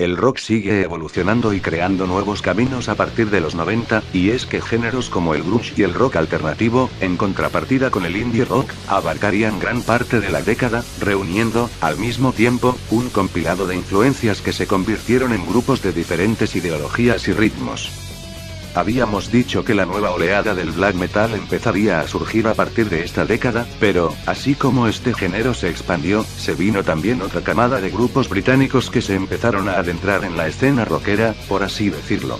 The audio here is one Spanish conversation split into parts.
El rock sigue evolucionando y creando nuevos caminos a partir de los 90, y es que géneros como el grunge y el rock alternativo, en contrapartida con el indie rock, abarcarían gran parte de la década, reuniendo, al mismo tiempo, un compilado de influencias que se convirtieron en grupos de diferentes ideologías y ritmos. Habíamos dicho que la nueva oleada del black metal empezaría a surgir a partir de esta década, pero, así como este género se expandió, se vino también otra camada de grupos británicos que se empezaron a adentrar en la escena rockera, por así decirlo.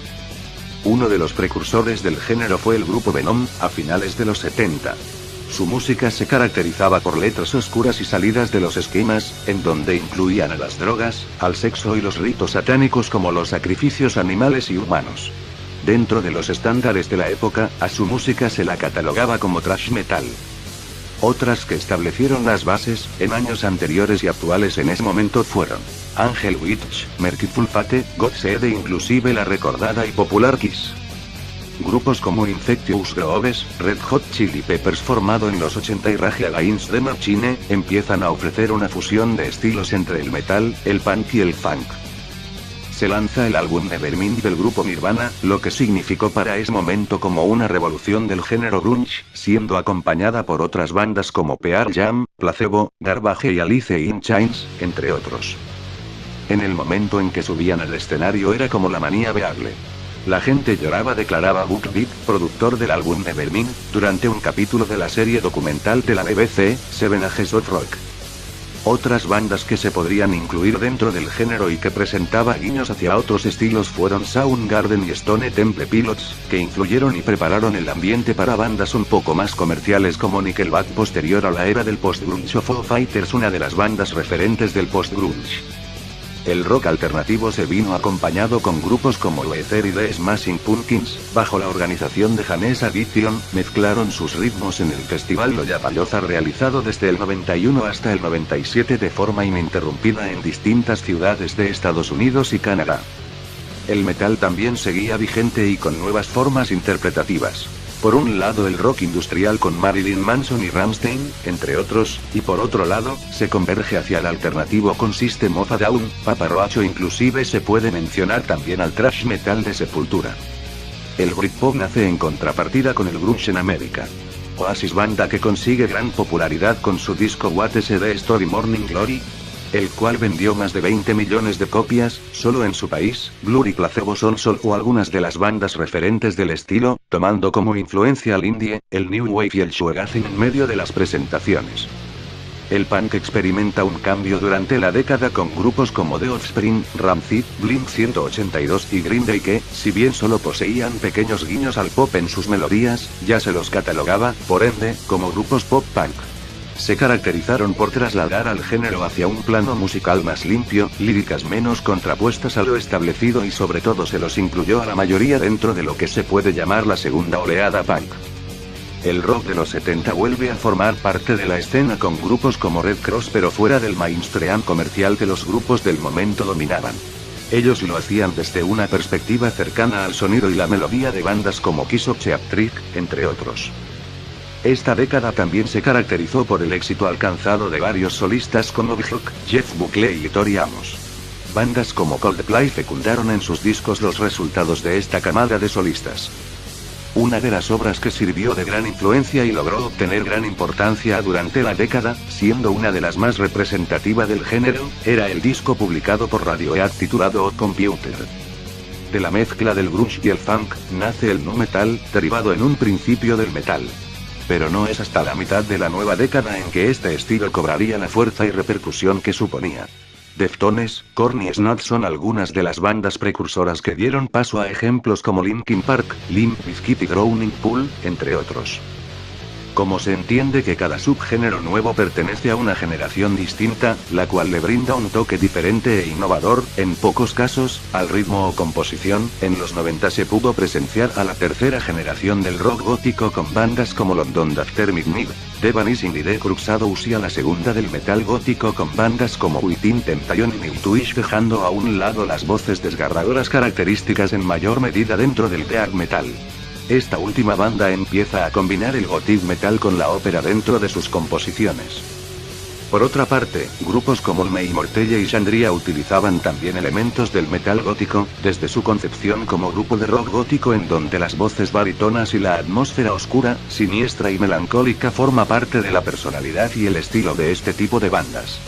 Uno de los precursores del género fue el grupo Venom, a finales de los 70. Su música se caracterizaba por letras oscuras y salidas de los esquemas, en donde incluían a las drogas, al sexo y los ritos satánicos como los sacrificios animales y humanos. Dentro de los estándares de la época, a su música se la catalogaba como thrash metal. Otras que establecieron las bases, en años anteriores y actuales en ese momento fueron Angel Witch, Merciful Fate, Godseed e inclusive la recordada y popular Kiss. Grupos como Infectious Grooves, Red Hot Chili Peppers formado en los 80 y Rage Against the Machine, empiezan a ofrecer una fusión de estilos entre el metal, el punk y el funk. Se lanza el álbum Nevermind del grupo Nirvana, lo que significó para ese momento como una revolución del género grunge, siendo acompañada por otras bandas como Pearl Jam, Placebo, Garbage y Alice in Chains, entre otros. En el momento en que subían al escenario era como la manía Beagle. La gente lloraba, declaraba Buck Beat, productor del álbum Nevermind, durante un capítulo de la serie documental de la BBC, Seven Ages of Rock. Otras bandas que se podrían incluir dentro del género y que presentaba guiños hacia otros estilos fueron Soundgarden y Stone Temple Pilots, que influyeron y prepararon el ambiente para bandas un poco más comerciales como Nickelback posterior a la era del post-grunge o Foo Fighters, una de las bandas referentes del post-grunge. El rock alternativo se vino acompañado con grupos como Weezer y The Smashing Pumpkins, bajo la organización de Jane's Addiction, mezclaron sus ritmos en el festival Lollapalooza realizado desde el 91 hasta el 97 de forma ininterrumpida en distintas ciudades de Estados Unidos y Canadá. El metal también seguía vigente y con nuevas formas interpretativas. Por un lado el rock industrial con Marilyn Manson y Rammstein, entre otros, y por otro lado, se converge hacia el alternativo con System of a Down, Papa Roach o inclusive se puede mencionar también al thrash metal de Sepultura. El Britpop nace en contrapartida con el grunge en América. Oasis, banda que consigue gran popularidad con su disco What is the Story Morning Glory, el cual vendió más de 20 millones de copias, solo en su país. Blur y Placebo son solo algunas de las bandas referentes del estilo, tomando como influencia al indie, el new wave y el shoegazing en medio de las presentaciones. El punk experimenta un cambio durante la década con grupos como The Offspring, Rancid, Blink-182 y Green Day que, si bien solo poseían pequeños guiños al pop en sus melodías, ya se los catalogaba, por ende, como grupos pop-punk. Se caracterizaron por trasladar al género hacia un plano musical más limpio, líricas menos contrapuestas a lo establecido y sobre todo se los incluyó a la mayoría dentro de lo que se puede llamar la segunda oleada punk. El rock de los 70 vuelve a formar parte de la escena con grupos como Red Cross pero fuera del mainstream comercial que los grupos del momento dominaban. Ellos lo hacían desde una perspectiva cercana al sonido y la melodía de bandas como Kiss o Cheap Trick, entre otros. Esta década también se caracterizó por el éxito alcanzado de varios solistas como Björk, Jeff Buckley y Tori Amos. Bandas como Coldplay fecundaron en sus discos los resultados de esta camada de solistas. Una de las obras que sirvió de gran influencia y logró obtener gran importancia durante la década, siendo una de las más representativas del género, era el disco publicado por Radiohead titulado Odd Computer. De la mezcla del grunge y el funk, nace el nu metal, derivado en un principio del metal. Pero no es hasta la mitad de la nueva década en que este estilo cobraría la fuerza y repercusión que suponía. Deftones, Korn y Slipknot son algunas de las bandas precursoras que dieron paso a ejemplos como Linkin Park, Limp Bizkit y Drowning Pool, entre otros. Como se entiende que cada subgénero nuevo pertenece a una generación distinta, la cual le brinda un toque diferente e innovador, en pocos casos, al ritmo o composición, en los 90 se pudo presenciar a la tercera generación del rock gótico con bandas como London After Midnight, The Vanishing y The Crusados y a la segunda del metal gótico con bandas como Within Temptation y Nightwish, dejando a un lado las voces desgarradoras características en mayor medida dentro del death metal. Esta última banda empieza a combinar el gothic metal con la ópera dentro de sus composiciones. Por otra parte, grupos como May Mortelle y Chandria utilizaban también elementos del metal gótico, desde su concepción como grupo de rock gótico en donde las voces barítonas y la atmósfera oscura, siniestra y melancólica forma parte de la personalidad y el estilo de este tipo de bandas.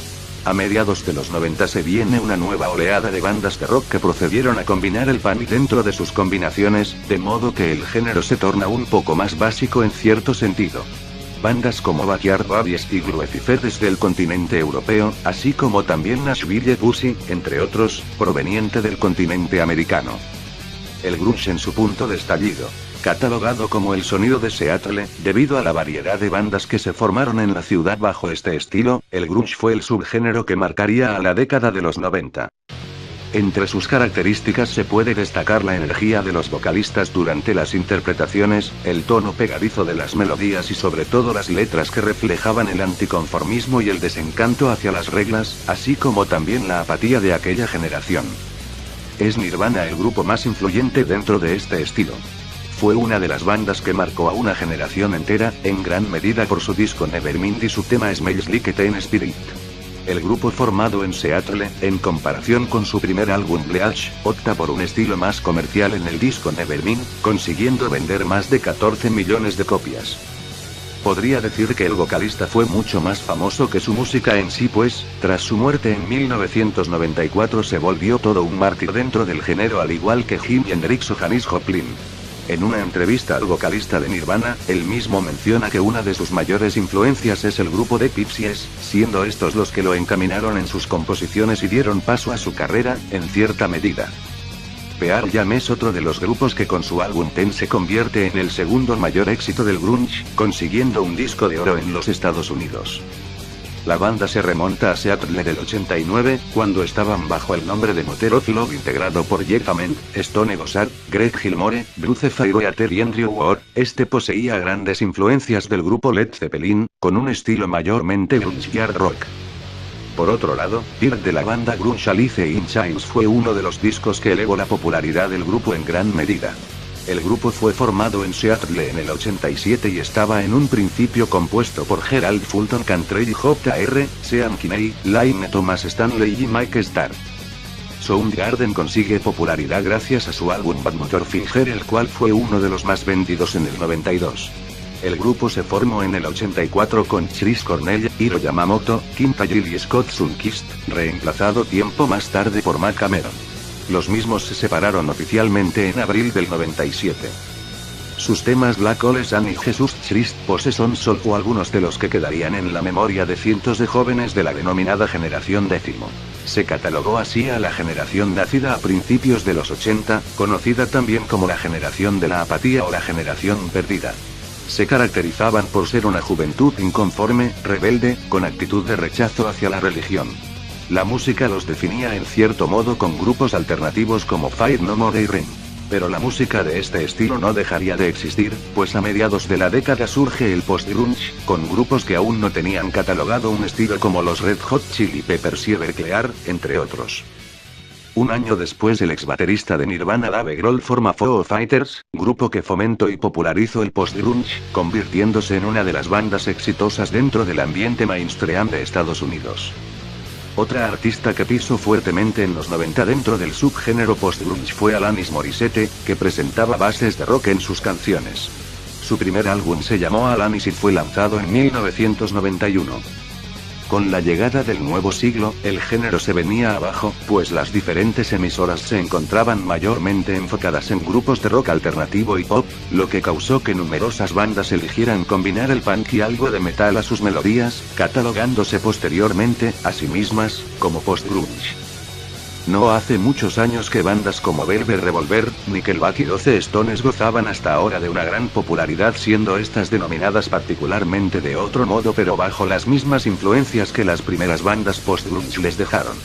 A mediados de los 90 se viene una nueva oleada de bandas de rock que procedieron a combinar el punk dentro de sus combinaciones, de modo que el género se torna un poco más básico en cierto sentido. Bandas como Backyard Babies y Gluecifer desde el continente europeo, así como también Nashville Pussy, entre otros, proveniente del continente americano. El grunge en su punto de estallido. Catalogado como el sonido de Seattle, debido a la variedad de bandas que se formaron en la ciudad bajo este estilo, el grunge fue el subgénero que marcaría a la década de los 90. Entre sus características se puede destacar la energía de los vocalistas durante las interpretaciones, el tono pegadizo de las melodías y sobre todo las letras que reflejaban el anticonformismo y el desencanto hacia las reglas, así como también la apatía de aquella generación. Es Nirvana el grupo más influyente dentro de este estilo. Fue una de las bandas que marcó a una generación entera, en gran medida por su disco Nevermind y su tema Smells Like Teen Spirit. El grupo formado en Seattle, en comparación con su primer álbum Bleach, opta por un estilo más comercial en el disco Nevermind, consiguiendo vender más de 14 millones de copias. Podría decir que el vocalista fue mucho más famoso que su música en sí pues, tras su muerte en 1994 se volvió todo un mártir dentro del género al igual que Jimi Hendrix o Janis Joplin. En una entrevista al vocalista de Nirvana, él mismo menciona que una de sus mayores influencias es el grupo de Pixies, siendo estos los que lo encaminaron en sus composiciones y dieron paso a su carrera, en cierta medida. Pearl Jam es otro de los grupos que con su álbum Ten se convierte en el segundo mayor éxito del grunge, consiguiendo un disco de oro en los Estados Unidos. La banda se remonta a Seattle del 89, cuando estaban bajo el nombre de Mother of Love integrado por Jeff Ament, Stone Gossard, Greg Gilmore, Bruce Fairweather y Andrew Ward. Este poseía grandes influencias del grupo Led Zeppelin, con un estilo mayormente grunge y hard rock. Por otro lado, Dirt de la banda grunge Alice in Chains fue uno de los discos que elevó la popularidad del grupo en gran medida. El grupo fue formado en Seattle en el 87 y estaba en un principio compuesto por Gerald Fulton Cantrell, J.R., Sean Kinney, Laine Thomas Stanley y Mike Starr. Soundgarden consigue popularidad gracias a su álbum Bad Motor Finger, el cual fue uno de los más vendidos en el 92. El grupo se formó en el 84 con Chris Cornell, Hiro Yamamoto, Kim Thayil y Scott Sundquist, reemplazado tiempo más tarde por Matt Cameron. Los mismos se separaron oficialmente en abril del 97. Sus temas Black Hole Sun y Jesus Christ Pose son solo algunos de los que quedarían en la memoria de cientos de jóvenes de la denominada generación décimo. Se catalogó así a la generación nacida a principios de los 80, conocida también como la generación de la apatía o la generación perdida. Se caracterizaban por ser una juventud inconforme, rebelde, con actitud de rechazo hacia la religión. La música los definía en cierto modo con grupos alternativos como Faith No More y Ring. Pero la música de este estilo no dejaría de existir, pues a mediados de la década surge el post-grunge, con grupos que aún no tenían catalogado un estilo como los Red Hot Chili Peppers y Everclear, entre otros. Un año después el ex baterista de Nirvana Dave Grohl forma Foo Fighters, grupo que fomentó y popularizó el post-grunge, convirtiéndose en una de las bandas exitosas dentro del ambiente mainstream de Estados Unidos. Otra artista que pisó fuertemente en los 90 dentro del subgénero post-grunge fue Alanis Morissette, que presentaba bases de rock en sus canciones. Su primer álbum se llamó Alanis y fue lanzado en 1991. Con la llegada del nuevo siglo, el género se venía abajo, pues las diferentes emisoras se encontraban mayormente enfocadas en grupos de rock alternativo y pop, lo que causó que numerosas bandas eligieran combinar el punk y algo de metal a sus melodías, catalogándose posteriormente, a sí mismas, como post-grunge. No hace muchos años que bandas como Velvet Revolver, Nickelback y 12 Stones gozaban hasta ahora de una gran popularidad, siendo estas denominadas particularmente de otro modo pero bajo las mismas influencias que las primeras bandas post-grunge les dejaron.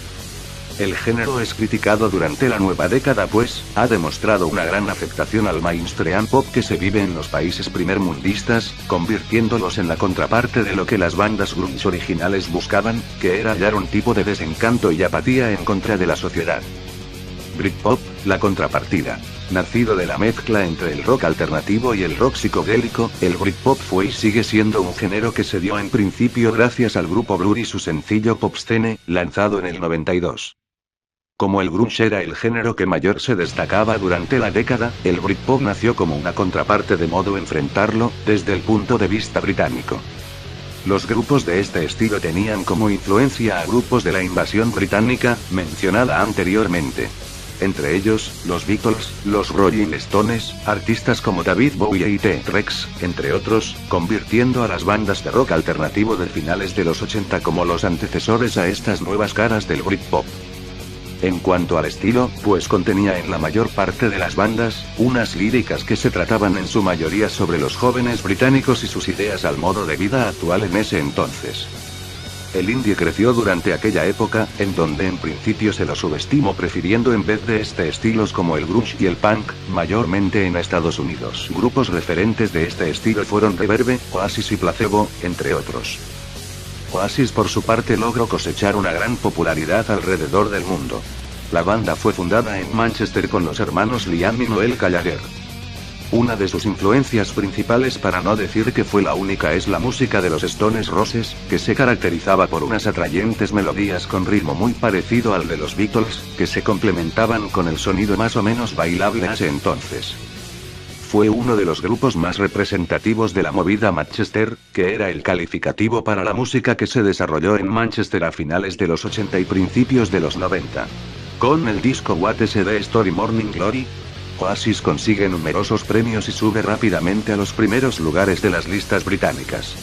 El género es criticado durante la nueva década pues, ha demostrado una gran afectación al mainstream pop que se vive en los países primermundistas, convirtiéndolos en la contraparte de lo que las bandas grunge originales buscaban, que era hallar un tipo de desencanto y apatía en contra de la sociedad. Britpop, la contrapartida. Nacido de la mezcla entre el rock alternativo y el rock psicodélico, el Britpop fue y sigue siendo un género que se dio en principio gracias al grupo Blur y su sencillo Popscene, lanzado en el 92. Como el grunge era el género que mayor se destacaba durante la década, el Britpop nació como una contraparte de modo enfrentarlo, desde el punto de vista británico. Los grupos de este estilo tenían como influencia a grupos de la invasión británica, mencionada anteriormente. Entre ellos, los Beatles, los Rolling Stones, artistas como David Bowie y T-Rex, entre otros, convirtiendo a las bandas de rock alternativo de finales de los 80 como los antecesores a estas nuevas caras del Britpop. En cuanto al estilo, pues contenía en la mayor parte de las bandas, unas líricas que se trataban en su mayoría sobre los jóvenes británicos y sus ideas al modo de vida actual en ese entonces. El indie creció durante aquella época, en donde en principio se lo subestimó prefiriendo en vez de este estilos como el grunge y el punk, mayormente en Estados Unidos. Grupos referentes de este estilo fueron Reverb, Oasis y Placebo, entre otros. Oasis por su parte logró cosechar una gran popularidad alrededor del mundo. La banda fue fundada en Manchester con los hermanos Liam y Noel Gallagher. Una de sus influencias principales, para no decir que fue la única, es la música de los Stone Roses, que se caracterizaba por unas atrayentes melodías con ritmo muy parecido al de los Beatles, que se complementaban con el sonido más o menos bailable a ese entonces. Fue uno de los grupos más representativos de la movida Manchester, que era el calificativo para la música que se desarrolló en Manchester a finales de los 80 y principios de los 90. Con el disco What is the Story Morning Glory, Oasis consigue numerosos premios y sube rápidamente a los primeros lugares de las listas británicas.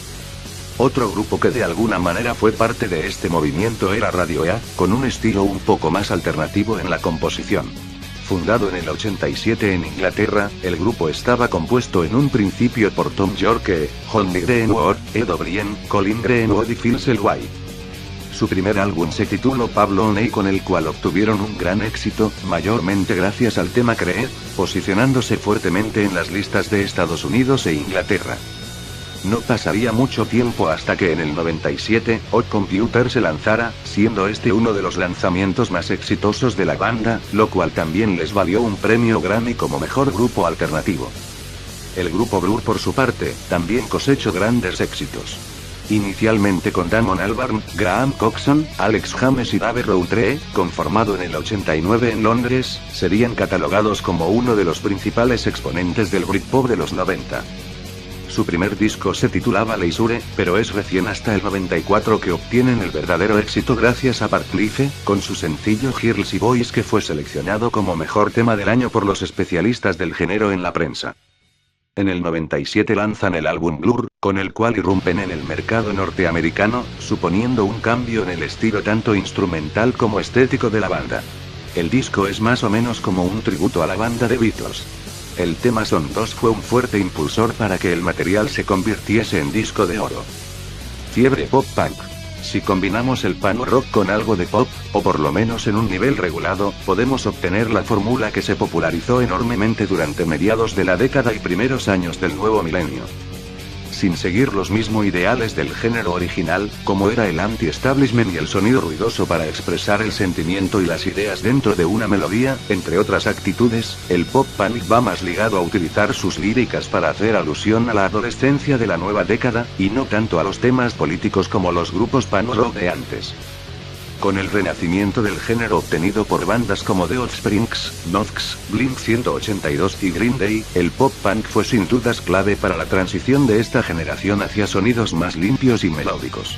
Otro grupo que de alguna manera fue parte de este movimiento era Radiohead, con un estilo un poco más alternativo en la composición. Fundado en el 87 en Inglaterra, el grupo estaba compuesto en un principio por Tom Yorke, Johnny Greenwood, Ed O'Brien, Colin Greenwood y Phil Selway. Su primer álbum se tituló Pablo Honey, con el cual obtuvieron un gran éxito, mayormente gracias al tema Creed, posicionándose fuertemente en las listas de Estados Unidos e Inglaterra. No pasaría mucho tiempo hasta que en el 97, Odd Computer se lanzara, siendo este uno de los lanzamientos más exitosos de la banda, lo cual también les valió un premio Grammy como mejor grupo alternativo. El grupo Blur por su parte, también cosechó grandes éxitos. Inicialmente con Damon Albarn, Graham Coxon, Alex James y Dave Rowntree, conformado en el 89 en Londres, serían catalogados como uno de los principales exponentes del Britpop de los 90. Su primer disco se titulaba Leisure, pero es recién hasta el 94 que obtienen el verdadero éxito gracias a Partlife, con su sencillo Girls y Boys, que fue seleccionado como mejor tema del año por los especialistas del género en la prensa. En el 97 lanzan el álbum Blur, con el cual irrumpen en el mercado norteamericano, suponiendo un cambio en el estilo tanto instrumental como estético de la banda. El disco es más o menos como un tributo a la banda de Beatles. El tema Son 2 fue un fuerte impulsor para que el material se convirtiese en disco de oro. Fiebre pop punk. Si combinamos el punk rock con algo de pop, o por lo menos en un nivel regulado, podemos obtener la fórmula que se popularizó enormemente durante mediados de la década y primeros años del nuevo milenio. Sin seguir los mismos ideales del género original, como era el anti-establishment y el sonido ruidoso para expresar el sentimiento y las ideas dentro de una melodía, entre otras actitudes, el pop punk va más ligado a utilizar sus líricas para hacer alusión a la adolescencia de la nueva década, y no tanto a los temas políticos como los grupos punk rock de antes. Con el renacimiento del género obtenido por bandas como The Offspring, Nox, Blink-182 y Green Day, el pop punk fue sin dudas clave para la transición de esta generación hacia sonidos más limpios y melódicos.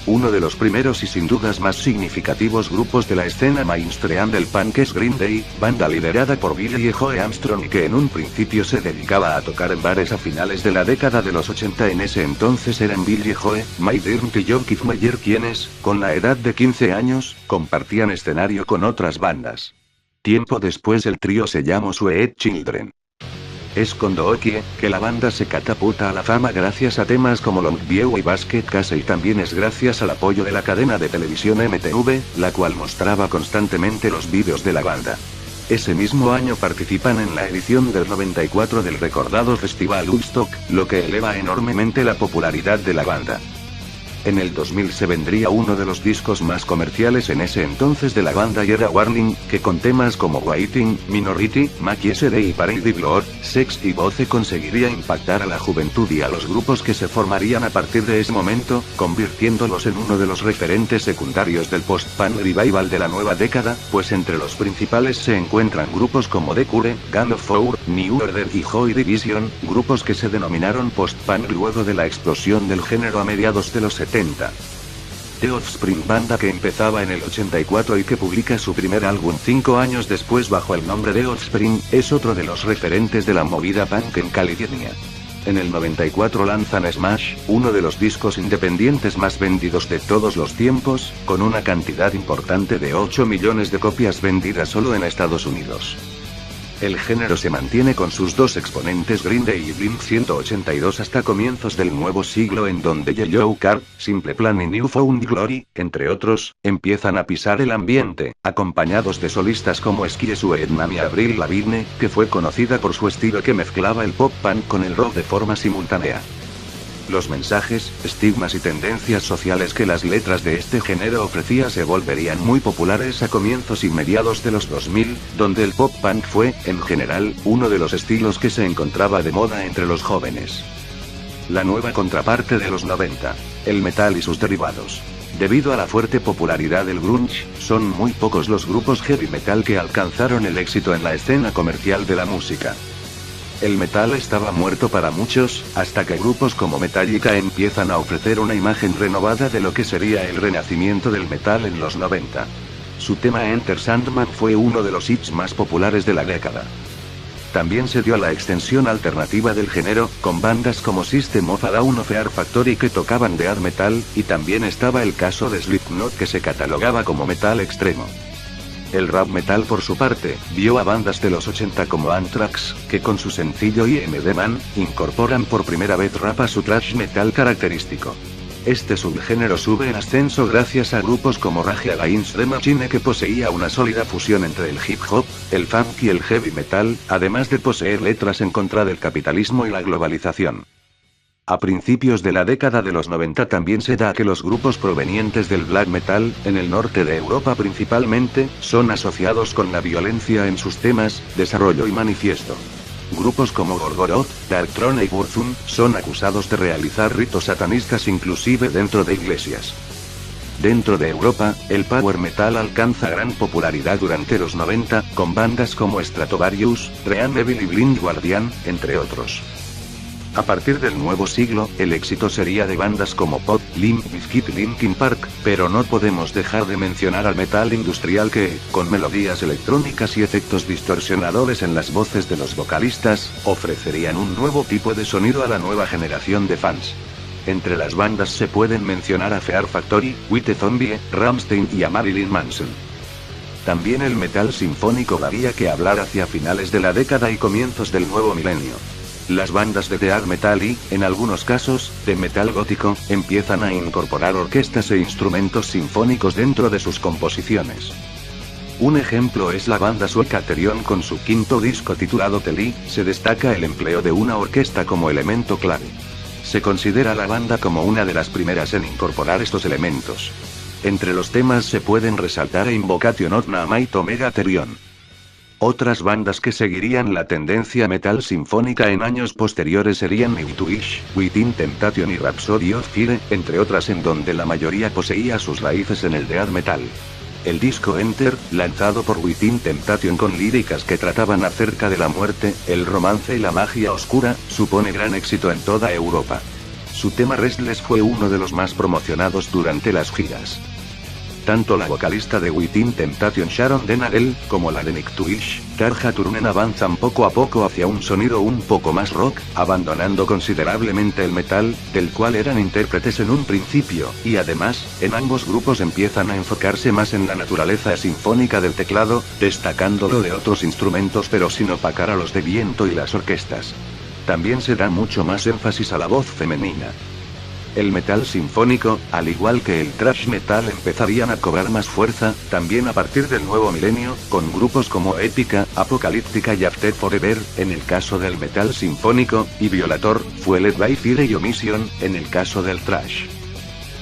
Uno de los primeros y sin dudas más significativos grupos de la escena mainstream del punk es Green Day, banda liderada por Billie Joe Armstrong y que en un principio se dedicaba a tocar en bares a finales de la década de los 80. En ese entonces eran Billie Joe, Mike Dirnt y John Keith Meyer quienes, con la edad de 15 años, compartían escenario con otras bandas. Tiempo después el trío se llamó Sweet Children. Es con Dookie que la banda se catapulta a la fama gracias a temas como Longview y Basket Case, y también es gracias al apoyo de la cadena de televisión MTV, la cual mostraba constantemente los vídeos de la banda. Ese mismo año participan en la edición del 94 del recordado Festival Woodstock, lo que eleva enormemente la popularidad de la banda. En el 2000 se vendría uno de los discos más comerciales en ese entonces de la banda y era Warning, que con temas como Waiting, Minority, Maki SD y Parade Blood, Sex y Voce conseguiría impactar a la juventud y a los grupos que se formarían a partir de ese momento, convirtiéndolos en uno de los referentes secundarios del post-punk revival de la nueva década, pues entre los principales se encuentran grupos como The Cure, Gang of Four, New Order y Joy Division, grupos que se denominaron post-punk luego de la explosión del género a mediados de los 70. The Offspring, banda que empezaba en el 84 y que publica su primer álbum 5 años después bajo el nombre de Offspring, es otro de los referentes de la movida punk en California. En el 94 lanzan Smash, uno de los discos independientes más vendidos de todos los tiempos, con una cantidad importante de 8 millones de copias vendidas solo en Estados Unidos. El género se mantiene con sus dos exponentes Green Day y Blink-182 hasta comienzos del nuevo siglo, en donde Yellow Card, Simple Plan y New Found Glory, entre otros, empiezan a pisar el ambiente, acompañados de solistas como Sky Sue Ednam y Avril Lavigne, que fue conocida por su estilo que mezclaba el pop punk con el rock de forma simultánea. Los mensajes, estigmas y tendencias sociales que las letras de este género ofrecía se volverían muy populares a comienzos y mediados de los 2000, donde el pop punk fue, en general, uno de los estilos que se encontraba de moda entre los jóvenes. La nueva contraparte de los 90. El metal y sus derivados. Debido a la fuerte popularidad del grunge, son muy pocos los grupos heavy metal que alcanzaron el éxito en la escena comercial de la música. El metal estaba muerto para muchos, hasta que grupos como Metallica empiezan a ofrecer una imagen renovada de lo que sería el renacimiento del metal en los 90. Su tema Enter Sandman fue uno de los hits más populares de la década. También se dio la extensión alternativa del género, con bandas como System of a Down o Fear Factory que tocaban death metal, y también estaba el caso de Slipknot, que se catalogaba como metal extremo. El rap metal, por su parte, vio a bandas de los 80 como Anthrax, que con su sencillo I Am the Man, incorporan por primera vez rap a su thrash metal característico. Este subgénero sube en ascenso gracias a grupos como Rage Against the Machine, que poseía una sólida fusión entre el hip hop, el funk y el heavy metal, además de poseer letras en contra del capitalismo y la globalización. A principios de la década de los 90 también se da que los grupos provenientes del black metal, en el norte de Europa principalmente, son asociados con la violencia en sus temas, desarrollo y manifiesto. Grupos como Gorgoroth, Darkthrone y Burzum, son acusados de realizar ritos satanistas inclusive dentro de iglesias. Dentro de Europa, el power metal alcanza gran popularidad durante los 90, con bandas como Stratovarius, Dream Evil y Blind Guardian, entre otros. A partir del nuevo siglo, el éxito sería de bandas como Pod, Limp Bizkit y Linkin Park, pero no podemos dejar de mencionar al metal industrial que, con melodías electrónicas y efectos distorsionadores en las voces de los vocalistas, ofrecerían un nuevo tipo de sonido a la nueva generación de fans. Entre las bandas se pueden mencionar a Fear Factory, White Zombie, Rammstein y a Marilyn Manson. También el metal sinfónico daría que hablar hacia finales de la década y comienzos del nuevo milenio. Las bandas de death metal y, en algunos casos, de metal gótico, empiezan a incorporar orquestas e instrumentos sinfónicos dentro de sus composiciones. Un ejemplo es la banda sueca Therion con su quinto disco titulado Teli. Se destaca el empleo de una orquesta como elemento clave. Se considera la banda como una de las primeras en incorporar estos elementos. Entre los temas se pueden resaltar Invocation of Namite Omega Therion. Otras bandas que seguirían la tendencia metal sinfónica en años posteriores serían Nightwish, Within Temptation y Rhapsody of Fire, entre otras, en donde la mayoría poseía sus raíces en el death metal. El disco Enter, lanzado por Within Temptation con líricas que trataban acerca de la muerte, el romance y la magia oscura, supone gran éxito en toda Europa. Su tema Restless fue uno de los más promocionados durante las giras. Tanto la vocalista de Within Temptation Sharon Denagel, como la de Nightwish, Tarja Turunen, avanzan poco a poco hacia un sonido un poco más rock, abandonando considerablemente el metal, del cual eran intérpretes en un principio, y además, en ambos grupos empiezan a enfocarse más en la naturaleza sinfónica del teclado, destacándolo de otros instrumentos pero sin opacar a los de viento y las orquestas. También se da mucho más énfasis a la voz femenina. El metal sinfónico, al igual que el thrash metal, empezarían a cobrar más fuerza, también a partir del nuevo milenio, con grupos como Epica, Apocalíptica y After Forever, en el caso del metal sinfónico, y Violator, Fueled by Fire y Omission, en el caso del thrash.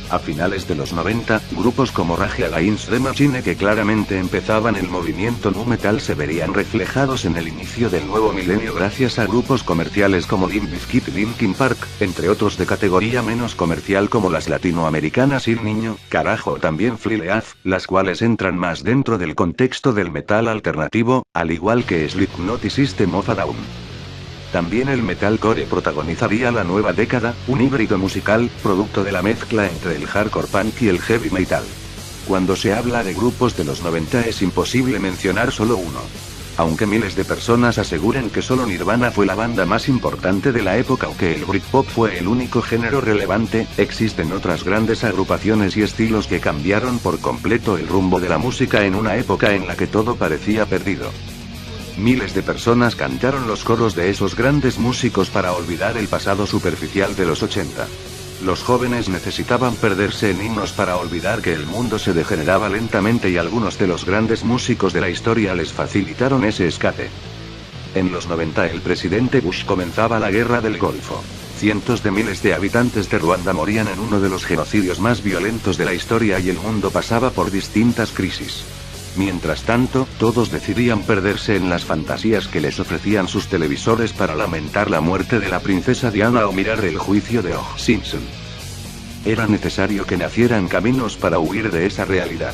A finales de los 90, grupos como Rage Against the Machine, que claramente empezaban el movimiento nu metal, se verían reflejados en el inicio del nuevo milenio gracias a grupos comerciales como Limp Bizkit y Linkin Park, entre otros de categoría menos comercial como las latinoamericanas Il Niño, Carajo o también Fleetwood, las cuales entran más dentro del contexto del metal alternativo, al igual que Slipknot y System of a Down. También el metalcore protagonizaría la nueva década, un híbrido musical, producto de la mezcla entre el hardcore punk y el heavy metal. Cuando se habla de grupos de los 90 es imposible mencionar solo uno. Aunque miles de personas aseguren que solo Nirvana fue la banda más importante de la época o que el Britpop fue el único género relevante, existen otras grandes agrupaciones y estilos que cambiaron por completo el rumbo de la música en una época en la que todo parecía perdido. Miles de personas cantaron los coros de esos grandes músicos para olvidar el pasado superficial de los 80. Los jóvenes necesitaban perderse en himnos para olvidar que el mundo se degeneraba lentamente y algunos de los grandes músicos de la historia les facilitaron ese escape. En los 90 el presidente Bush comenzaba la guerra del Golfo. Cientos de miles de habitantes de Ruanda morían en uno de los genocidios más violentos de la historia y el mundo pasaba por distintas crisis. Mientras tanto, todos decidían perderse en las fantasías que les ofrecían sus televisores para lamentar la muerte de la princesa Diana o mirar el juicio de O.J. Simpson. Era necesario que nacieran caminos para huir de esa realidad.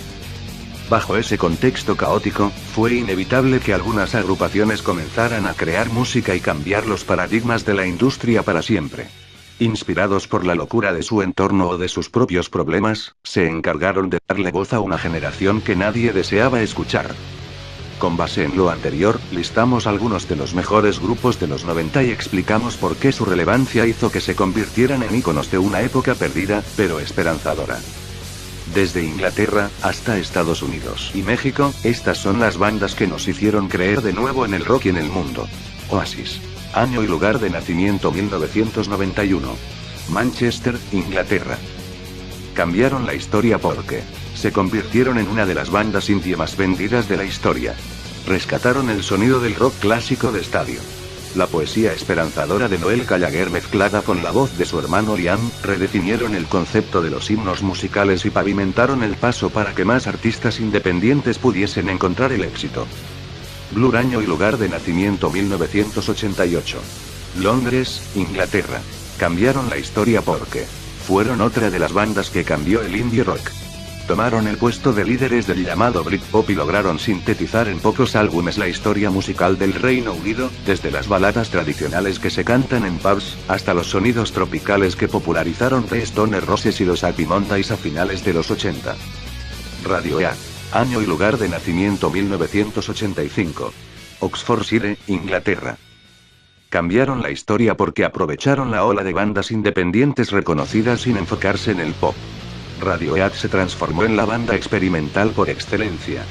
Bajo ese contexto caótico, fue inevitable que algunas agrupaciones comenzaran a crear música y cambiar los paradigmas de la industria para siempre. Inspirados por la locura de su entorno o de sus propios problemas, se encargaron de darle voz a una generación que nadie deseaba escuchar. Con base en lo anterior, listamos algunos de los mejores grupos de los 90 y explicamos por qué su relevancia hizo que se convirtieran en íconos de una época perdida, pero esperanzadora. Desde Inglaterra, hasta Estados Unidos y México, estas son las bandas que nos hicieron creer de nuevo en el rock y en el mundo. Oasis. Año y lugar de nacimiento 1991. Manchester, Inglaterra. Cambiaron la historia porque se convirtieron en una de las bandas indie más vendidas de la historia. Rescataron el sonido del rock clásico de estadio. La poesía esperanzadora de Noel Gallagher mezclada con la voz de su hermano Liam, redefinieron el concepto de los himnos musicales y pavimentaron el paso para que más artistas independientes pudiesen encontrar el éxito. Blur. Año y lugar de nacimiento 1988. Londres, Inglaterra. Cambiaron la historia porque fueron otra de las bandas que cambió el indie rock. Tomaron el puesto de líderes del llamado Britpop y lograron sintetizar en pocos álbumes la historia musical del Reino Unido, desde las baladas tradicionales que se cantan en pubs, hasta los sonidos tropicales que popularizaron The Stone Roses y los Happy Mondays a finales de los 80. Radiohead. Año y lugar de nacimiento 1985. Oxfordshire, Inglaterra. Cambiaron la historia porque aprovecharon la ola de bandas independientes reconocidas sin enfocarse en el pop. Radiohead se transformó en la banda experimental por excelencia.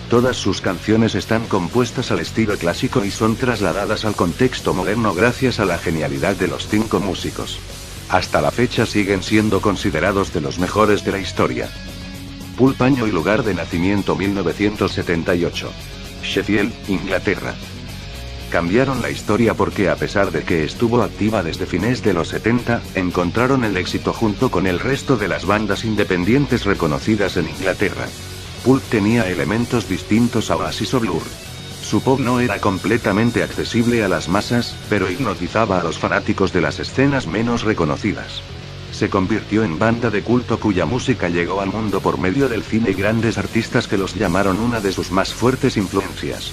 Todas sus canciones están compuestas al estilo clásico y son trasladadas al contexto moderno gracias a la genialidad de los 5 músicos. Hasta la fecha siguen siendo considerados de los mejores de la historia. Pulp. Año y lugar de nacimiento 1978. Sheffield, Inglaterra. Cambiaron la historia porque a pesar de que estuvo activa desde fines de los 70, encontraron el éxito junto con el resto de las bandas independientes reconocidas en Inglaterra. Pulp tenía elementos distintos a Oasis o Blur. Su pop no era completamente accesible a las masas, pero hipnotizaba a los fanáticos de las escenas menos reconocidas. Se convirtió en banda de culto cuya música llegó al mundo por medio del cine y grandes artistas que los llamaron una de sus más fuertes influencias.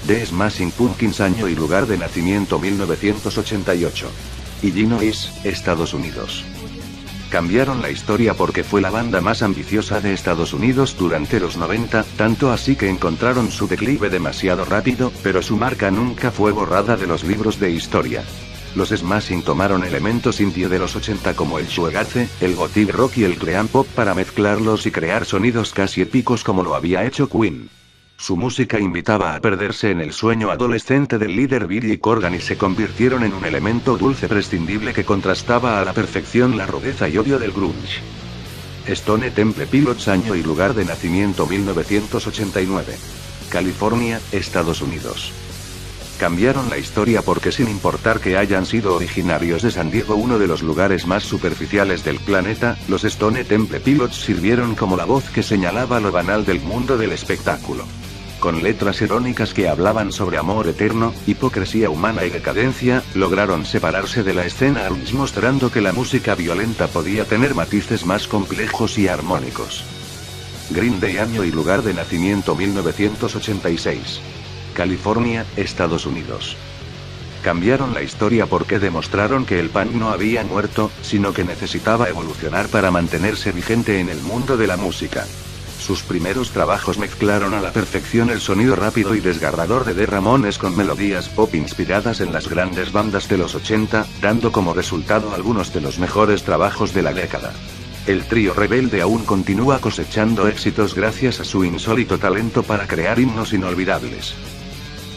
The Smashing Pumpkins. Año y lugar de nacimiento 1988. Illinois, Estados Unidos. Cambiaron la historia porque fue la banda más ambiciosa de Estados Unidos durante los 90, tanto así que encontraron su declive demasiado rápido, pero su marca nunca fue borrada de los libros de historia. Los Smashing tomaron elementos indie de los 80 como el shoegaze, el gothic rock y el glam pop para mezclarlos y crear sonidos casi épicos como lo había hecho Queen. Su música invitaba a perderse en el sueño adolescente del líder Billy Corgan y se convirtieron en un elemento dulce prescindible que contrastaba a la perfección la rudeza y odio del grunge. Stone Temple Pilots. Año y lugar de nacimiento 1989. California, Estados Unidos. Cambiaron la historia porque sin importar que hayan sido originarios de San Diego, uno de los lugares más superficiales del planeta, los Stone Temple Pilots sirvieron como la voz que señalaba lo banal del mundo del espectáculo. Con letras irónicas que hablaban sobre amor eterno, hipocresía humana y decadencia, lograron separarse de la escena grunge mostrando que la música violenta podía tener matices más complejos y armónicos. Green Day, año y lugar de nacimiento 1986. California, Estados Unidos. Cambiaron la historia porque demostraron que el punk no había muerto, sino que necesitaba evolucionar para mantenerse vigente en el mundo de la música. Sus primeros trabajos mezclaron a la perfección el sonido rápido y desgarrador de The Ramones con melodías pop inspiradas en las grandes bandas de los 80, dando como resultado algunos de los mejores trabajos de la década. El trío rebelde aún continúa cosechando éxitos gracias a su insólito talento para crear himnos inolvidables.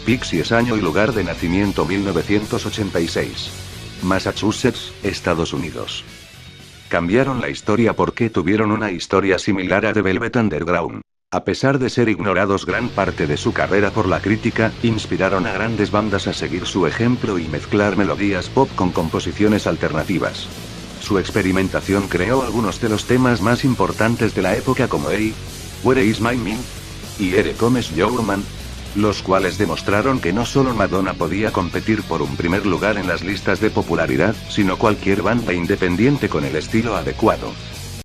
Pixies, año y lugar de nacimiento 1986. Massachusetts, Estados Unidos. Cambiaron la historia porque tuvieron una historia similar a The Velvet Underground. A pesar de ser ignorados gran parte de su carrera por la crítica, inspiraron a grandes bandas a seguir su ejemplo y mezclar melodías pop con composiciones alternativas. Su experimentación creó algunos de los temas más importantes de la época como Hey, Where Is My Man y Here Comes Your Man, los cuales demostraron que no solo Madonna podía competir por un primer lugar en las listas de popularidad, sino cualquier banda independiente con el estilo adecuado.